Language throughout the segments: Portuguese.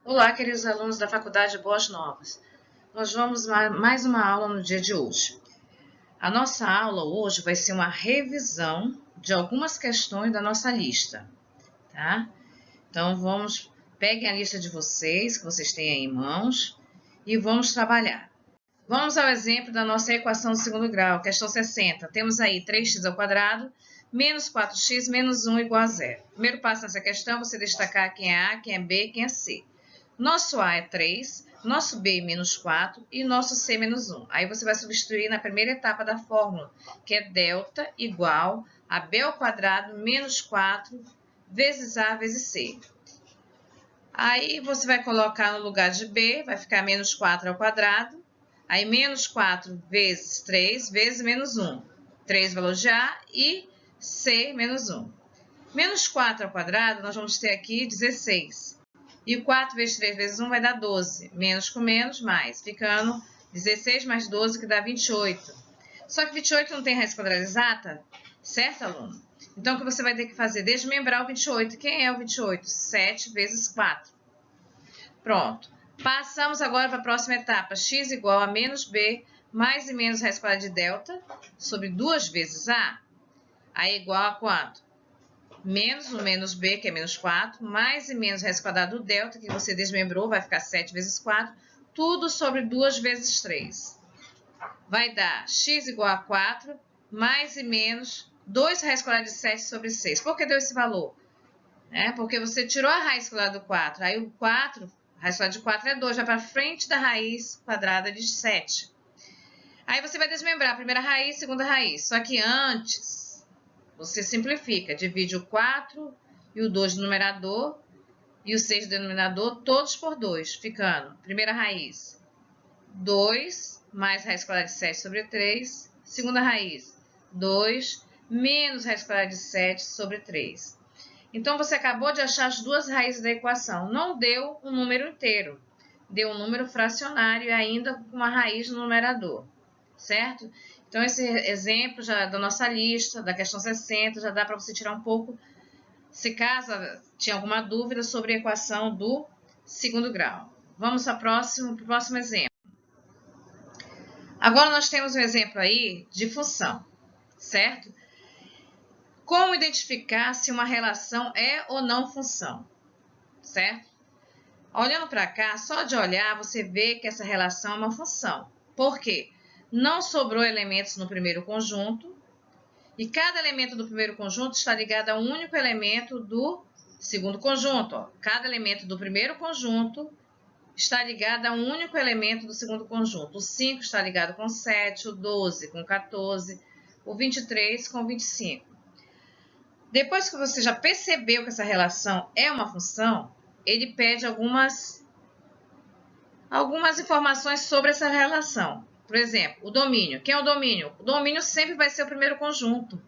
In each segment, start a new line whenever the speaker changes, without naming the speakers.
Olá, queridos alunos da Faculdade Boas Novas. Nós vamos mais uma aula no dia de hoje. A nossa aula hoje vai ser uma revisão de algumas questões da nossa lista, tá? Então, peguem a lista de vocês, que vocês têm aí em mãos, e vamos trabalhar. Vamos ao exemplo da nossa equação do segundo grau, questão 60. Temos aí 3x² menos 4x menos 1 igual a zero. Primeiro passo nessa questão, você destacar quem é A, quem é B, quem é C. Nosso A é 3, nosso B menos 4 e nosso C menos 1. Aí você vai substituir na primeira etapa da fórmula, que é delta igual a B ao quadrado menos 4 vezes A vezes C. Aí você vai colocar no lugar de B, vai ficar menos 4 ao quadrado. Aí menos 4 vezes 3 vezes menos 1. 3 valor de A e C menos 1. Menos 4 ao quadrado, nós vamos ter aqui 16. E 4 vezes 3 vezes 1 vai dar 12. Menos com menos, mais. Ficando 16 mais 12, que dá 28. Só que 28 não tem raiz quadrada exata, certo, aluno? Então, o que você vai ter que fazer? Desmembrar o 28. Quem é o 28? 7 vezes 4. Pronto. Passamos agora para a próxima etapa. X igual a menos B mais e menos raiz quadrada de delta sobre 2 vezes A. Aí é igual a quanto? Menos o menos B, que é menos 4, mais e menos raiz quadrada do delta, que você desmembrou, vai ficar 7 vezes 4, tudo sobre 2 vezes 3. Vai dar x igual a 4, mais e menos 2 raiz quadrada de 7 sobre 6. Por que deu esse valor? Porque você tirou a raiz quadrada do 4, aí o 4, raiz quadrada de 4 é 2, vai para frente da raiz quadrada de 7. Aí você vai desmembrar a primeira raiz, segunda raiz, só que antes você simplifica, divide o 4 e o 2 no numerador e o 6 no denominador, todos por 2, ficando, primeira raiz, 2 mais raiz quadrada de 7 sobre 3, segunda raiz, 2 menos raiz quadrada de 7 sobre 3. Então, você acabou de achar as duas raízes da equação, não deu um número inteiro, deu um número fracionário e ainda com uma raiz no numerador, certo? Então, esse exemplo já da nossa lista, da questão 60, já dá para você tirar um pouco, se caso tinha alguma dúvida sobre a equação do segundo grau. Vamos para o próximo exemplo. Agora, nós temos um exemplo aí de função, certo? Como identificar se uma relação é ou não função, certo? Olhando para cá, só de olhar, você vê que essa relação é uma função. Por quê? Não sobrou elementos no primeiro conjunto, e cada elemento do primeiro conjunto está ligado a um único elemento do segundo conjunto. Ó. Cada elemento do primeiro conjunto está ligado a um único elemento do segundo conjunto. O 5 está ligado com 7, o 12 com 14, o 23 com 25. Depois que você já percebeu que essa relação é uma função, ele pede algumas informações sobre essa relação. Por exemplo, o domínio. Quem é o domínio? O domínio sempre vai ser o primeiro conjunto,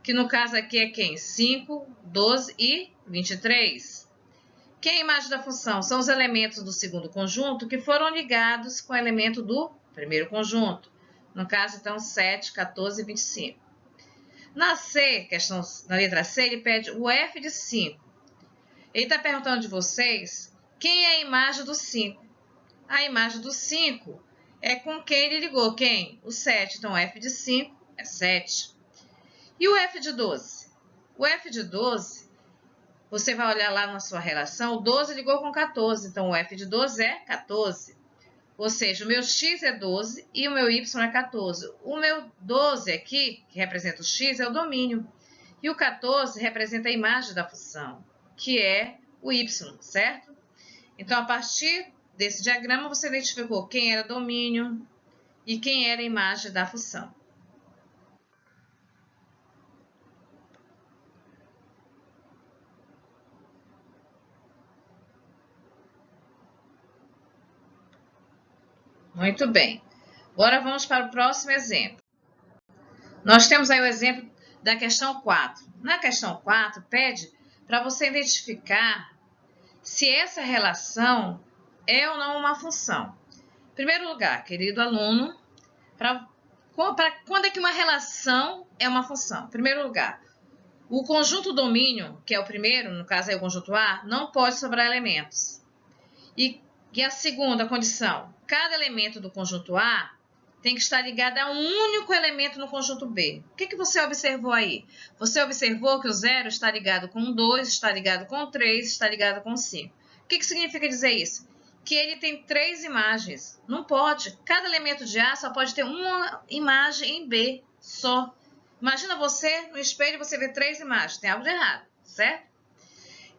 que no caso aqui é quem? 5, 12 e 23. Quem é a imagem da função? São os elementos do segundo conjunto que foram ligados com o elemento do primeiro conjunto. No caso, então, 7, 14 e 25. Na letra C, ele pede o f de 5. Ele está perguntando de vocês quem é a imagem do 5. A imagem do 5 é com quem ele ligou. Quem? O 7. Então, o f de 5 é 7. E o f de 12? O f de 12, você vai olhar lá na sua relação, o 12 ligou com 14. Então, o f de 12 é 14. Ou seja, o meu x é 12 e o meu y é 14. O meu 12 aqui, que representa o x, é o domínio. E o 14 representa a imagem da função, que é o y, certo? Então, a partir desse diagrama, você identificou quem era domínio e quem era a imagem da função. Muito bem. Agora vamos para o próximo exemplo. Nós temos aí o exemplo da questão 4. Na questão 4, pede para você identificar se essa relação é ou não uma função. Em primeiro lugar, querido aluno, quando é que uma relação é uma função? Em primeiro lugar, o conjunto domínio, que é o primeiro, no caso é o conjunto A, não pode sobrar elementos. E a segunda condição, cada elemento do conjunto A tem que estar ligado a um único elemento no conjunto B. O que você observou aí? Você observou que o 0 está ligado com o 2, está ligado com o 3, está ligado com o 5. O que significa dizer isso? Que ele tem 3 imagens. Não pode. Cada elemento de A só pode ter uma imagem em B só. Imagina você no espelho, você vê 3 imagens. Tem algo de errado, certo?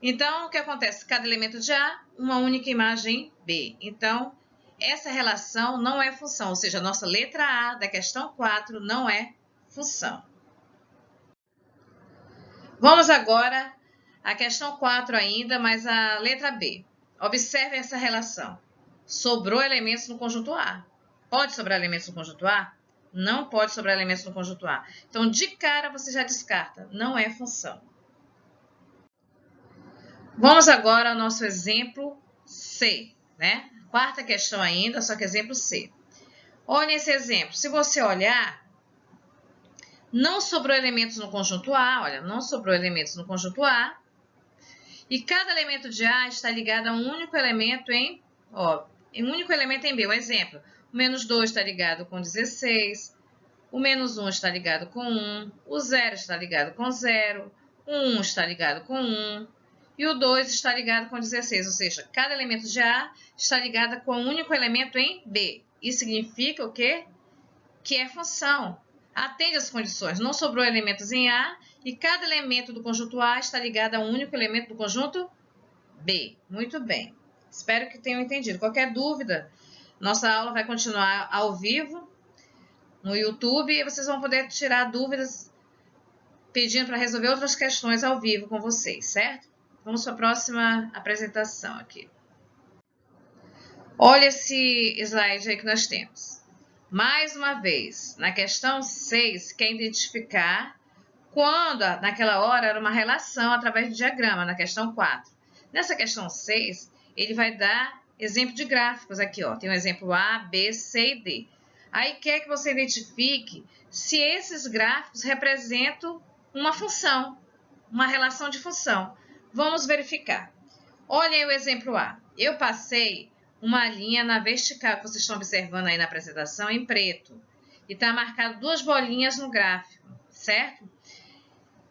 Então, o que acontece? Cada elemento de A, uma única imagem em B. Então, essa relação não é função, ou seja, a nossa letra A da questão 4 não é função. Vamos agora à questão 4 ainda, mas a letra B. Observe essa relação. Sobrou elementos no conjunto A. Pode sobrar elementos no conjunto A? Não pode sobrar elementos no conjunto A. Então, de cara, você já descarta. Não é função. Vamos agora ao nosso exemplo C, né? Quarta questão ainda, só que exemplo C. Olha esse exemplo. Se você olhar, não sobrou elementos no conjunto A. Olha, não sobrou elementos no conjunto A. E cada elemento de A está ligado a um único elemento em B. Um exemplo, o menos 2 está ligado com 16, o menos 1 está ligado com 1, o 0 está ligado com 0, o 1 está ligado com 1 e o 2 está ligado com 16. Ou seja, cada elemento de A está ligado com um único elemento em B. Isso significa o quê? Que é função. Atende às condições. Não sobrou elementos em A e cada elemento do conjunto A está ligado a um único elemento do conjunto B. Muito bem. Espero que tenham entendido. Qualquer dúvida, nossa aula vai continuar ao vivo no YouTube e vocês vão poder tirar dúvidas pedindo para resolver outras questões ao vivo com vocês, certo? Vamos para a próxima apresentação aqui. Olha esse slide aí que nós temos. Mais uma vez, na questão 6, quer identificar quando, naquela hora, era uma relação através do diagrama, na questão 4. Nessa questão 6, ele vai dar exemplo de gráficos aqui, ó. Tem o exemplo A, B, C e D. Aí quer que você identifique se esses gráficos representam uma função, uma relação de função. Vamos verificar. Olhem o exemplo A. Eu passei uma linha na vertical, que vocês estão observando aí na apresentação, em preto. E está marcado 2 bolinhas no gráfico, certo?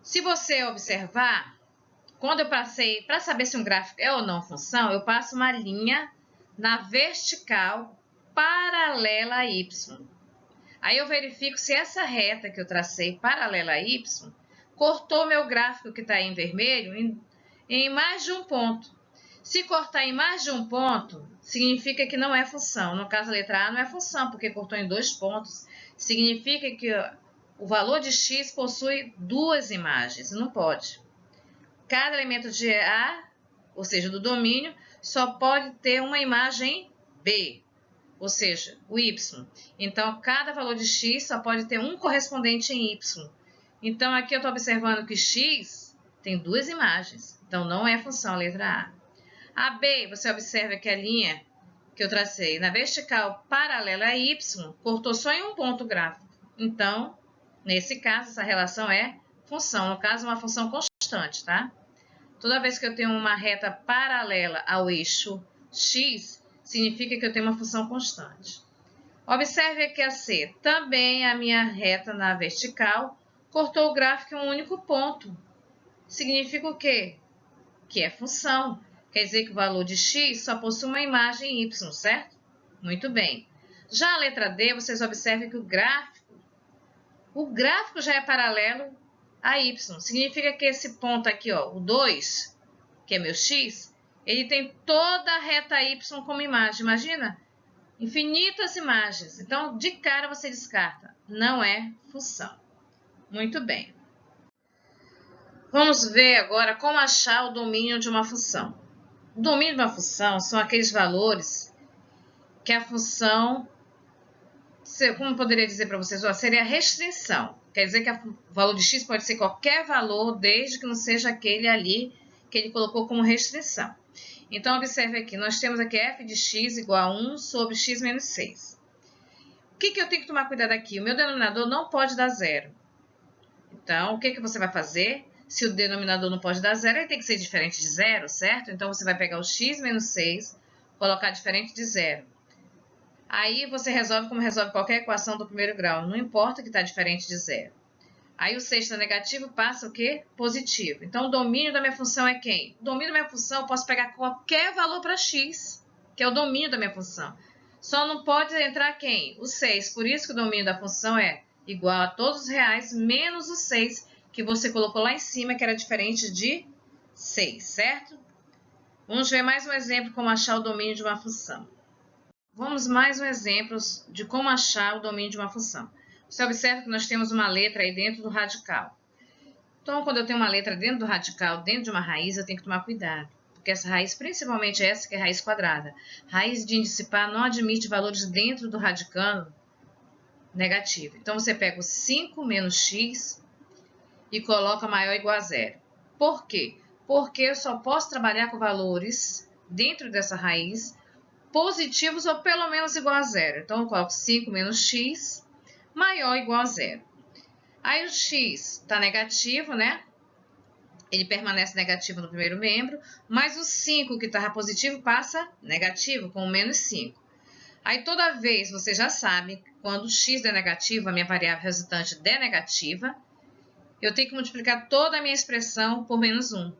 Se você observar, quando eu passei, para saber se um gráfico é ou não função, eu passo uma linha na vertical paralela a Y. Aí eu verifico se essa reta que eu tracei paralela a Y cortou meu gráfico que está aí em vermelho em mais de um ponto. Se cortar em mais de um ponto, significa que não é função. No caso, a letra A não é função, porque cortou em 2 pontos. Significa que o valor de x possui 2 imagens. Não pode. Cada elemento de A, ou seja, do domínio, só pode ter uma imagem B, ou seja, o y. Então, cada valor de x só pode ter um correspondente em y. Então, aqui eu estou observando que x tem 2 imagens. Então, não é função a letra A. A B, você observa que a linha que eu tracei na vertical paralela a y cortou só em um ponto gráfico. Então, nesse caso, essa relação é função. No caso, uma função constante, tá? Toda vez que eu tenho uma reta paralela ao eixo x, significa que eu tenho uma função constante. Observe aqui a C. Também a minha reta na vertical cortou o gráfico em um único ponto. Significa o quê? Que é função. Quer dizer que o valor de x só possui uma imagem y, certo? Muito bem. Já a letra D, vocês observem que o gráfico já é paralelo a y. Significa que esse ponto aqui, ó, o 2, que é meu x, ele tem toda a reta y como imagem. Imagina? Infinitas imagens. Então, de cara você descarta. Não é função. Muito bem. Vamos ver agora como achar o domínio de uma função. O domínio de uma função são aqueles valores que a função, como eu poderia dizer para vocês, seria a restrição. Quer dizer que o valor de x pode ser qualquer valor, desde que não seja aquele ali que ele colocou como restrição. Então, observe aqui, nós temos aqui f de x igual a 1 sobre x menos 6. O que eu tenho que tomar cuidado aqui? O meu denominador não pode dar zero. Então, o que você vai fazer? Se o denominador não pode dar zero, ele tem que ser diferente de zero, certo? Então, você vai pegar o x menos 6, colocar diferente de zero. Aí você resolve como resolve qualquer equação do primeiro grau, não importa que está diferente de zero. Aí o 6 está negativo, passa o quê? Positivo. Então, o domínio da minha função é quem? O domínio da minha função, eu posso pegar qualquer valor para x, que é o domínio da minha função. Só não pode entrar quem? O 6. Por isso que o domínio da função é igual a todos os reais menos o 6, que você colocou lá em cima, que era diferente de 6, certo? Vamos ver mais um exemplo como achar o domínio de uma função. Vamos mais um exemplo de como achar o domínio de uma função. Você observa que nós temos uma letra aí dentro do radical. Então, quando eu tenho uma letra dentro do radical, dentro de uma raiz, eu tenho que tomar cuidado. Porque essa raiz, principalmente essa que é raiz quadrada, raiz de índice par não admite valores dentro do radicando negativo. Então, você pega o 5 menos x e coloca maior ou igual a zero. Por quê? Porque eu só posso trabalhar com valores dentro dessa raiz positivos ou pelo menos igual a zero. Então, eu coloco 5 menos x maior ou igual a zero. Aí o x está negativo, né? Ele permanece negativo no primeiro membro, mas o 5 que estava positivo passa negativo, com menos 5. Aí toda vez, você já sabe, quando o x der negativo, a minha variável resultante der negativa, eu tenho que multiplicar toda a minha expressão por menos 1.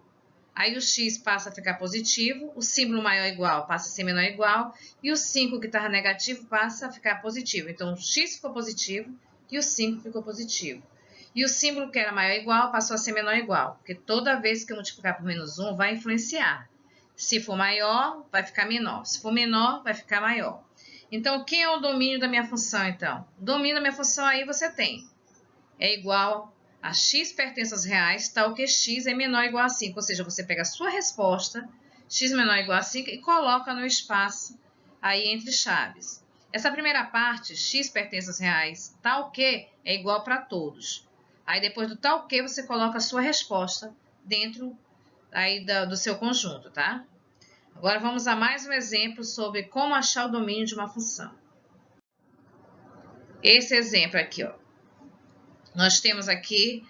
Aí o x passa a ficar positivo, o símbolo maior ou igual passa a ser menor ou igual, e o 5 que estava negativo passa a ficar positivo. Então, o x ficou positivo e o 5 ficou positivo. E o símbolo que era maior ou igual passou a ser menor ou igual, porque toda vez que eu multiplicar por menos 1 vai influenciar. Se for maior, vai ficar menor. Se for menor, vai ficar maior. Então, quem é o domínio da minha função, então? O domínio da minha função aí você tem. É igual a x pertence aos reais, tal que x é menor ou igual a 5. Ou seja, você pega a sua resposta, x menor ou igual a 5, e coloca no espaço aí entre chaves. Essa primeira parte, x pertence aos reais, tal que é igual para todos. Aí depois do tal que, você coloca a sua resposta dentro aí do seu conjunto, tá? Agora vamos a mais um exemplo sobre como achar o domínio de uma função. Esse exemplo aqui, ó. Nós temos aqui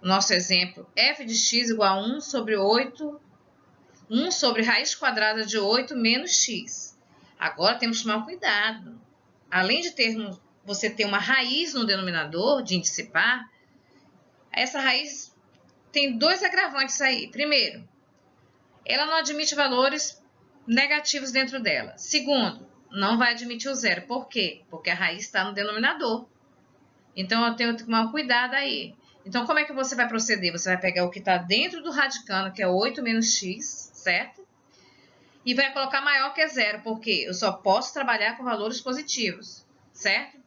o nosso exemplo, f de x igual a 1 sobre 8, 1 sobre raiz quadrada de 8 menos x. Agora temos que tomar cuidado. Além de você ter uma raiz no denominador de índice par, essa raiz tem dois agravantes aí. Primeiro, ela não admite valores negativos dentro dela. Segundo, não vai admitir o zero. Por quê? Porque a raiz está no denominador. Então, eu tenho que tomar cuidado aí. Então, como é que você vai proceder? Você vai pegar o que está dentro do radicando, que é 8 menos x, certo? E vai colocar maior que zero, porque eu só posso trabalhar com valores positivos, certo?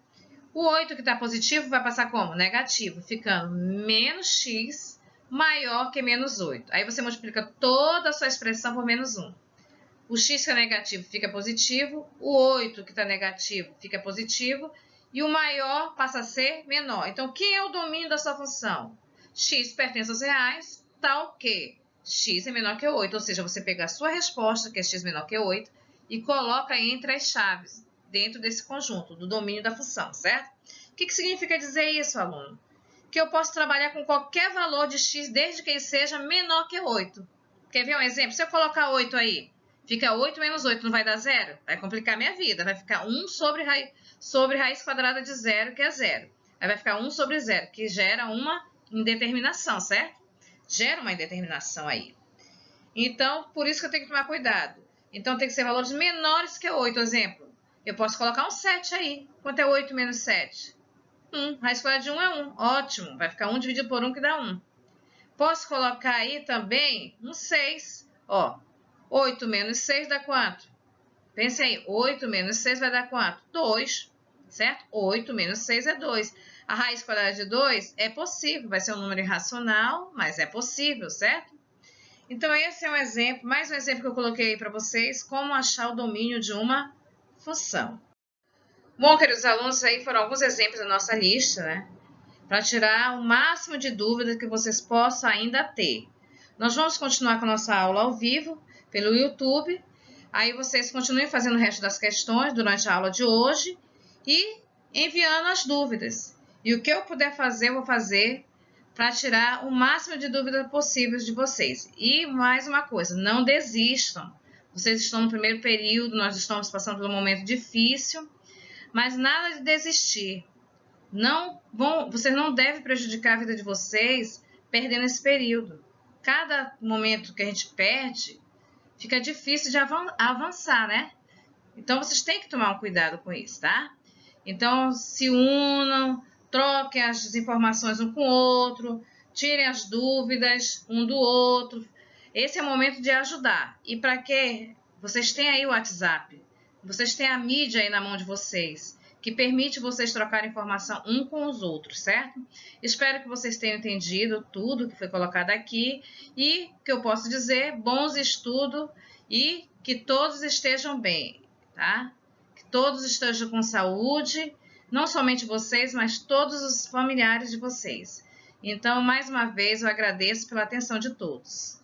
O 8 que está positivo vai passar como? Negativo, ficando menos x maior que menos 8. Aí você multiplica toda a sua expressão por menos 1. O x que é negativo fica positivo, o 8 que está negativo fica positivo, e o maior passa a ser menor. Então, quem é o domínio da sua função? X pertence aos reais, tal que x é menor que 8. Ou seja, você pega a sua resposta, que é x menor que 8, e coloca entre as chaves, dentro desse conjunto, do domínio da função, certo? O que significa dizer isso, aluno? Que eu posso trabalhar com qualquer valor de x, desde que ele seja menor que 8. Quer ver um exemplo? Se eu colocar 8 aí, fica 8 menos 8, não vai dar zero? Vai complicar minha vida, vai ficar 1 sobre raiz quadrada de zero, que é zero. Aí vai ficar 1 sobre zero, que gera uma indeterminação, certo? Gera uma indeterminação aí. Então, por isso que eu tenho que tomar cuidado. Então, tem que ser valores menores que 8, exemplo. Eu posso colocar um 7 aí. Quanto é 8 menos 7? 1. Raiz quadrada de 1 é 1. Ótimo. Vai ficar 1 dividido por 1, que dá 1. Posso colocar aí também um 6. Ó, 8 menos 6 dá quanto? Pense aí, 8 menos 6 vai dar quanto? 2, certo? 8 menos 6 é 2. A raiz quadrada de 2 é possível, vai ser um número irracional, mas é possível, certo? Então, esse é um exemplo, mais um exemplo que eu coloquei aí para vocês, como achar o domínio de uma função. Bom, queridos alunos, aí foram alguns exemplos da nossa lista, né? Para tirar o máximo de dúvidas que vocês possam ainda ter. Nós vamos continuar com a nossa aula ao vivo, pelo YouTube. Aí vocês continuem fazendo o resto das questões durante a aula de hoje e enviando as dúvidas. E o que eu puder fazer, eu vou fazer para tirar o máximo de dúvidas possíveis de vocês. E mais uma coisa, não desistam. Vocês estão no primeiro período, nós estamos passando por um momento difícil, mas nada de desistir. Vocês não devem prejudicar a vida de vocês perdendo esse período. Cada momento que a gente perde, fica difícil de avançar, né? Então, vocês têm que tomar um cuidado com isso, tá? Então, se unam, troquem as informações um com o outro, tirem as dúvidas um do outro. Esse é o momento de ajudar. E para quê? Vocês têm aí o WhatsApp, vocês têm a mídia aí na mão de vocês, que permite vocês trocar informação um com os outros, certo? Espero que vocês tenham entendido tudo que foi colocado aqui e que eu posso dizer, bons estudos e que todos estejam bem, tá? Que todos estejam com saúde, não somente vocês, mas todos os familiares de vocês. Então, mais uma vez, eu agradeço pela atenção de todos.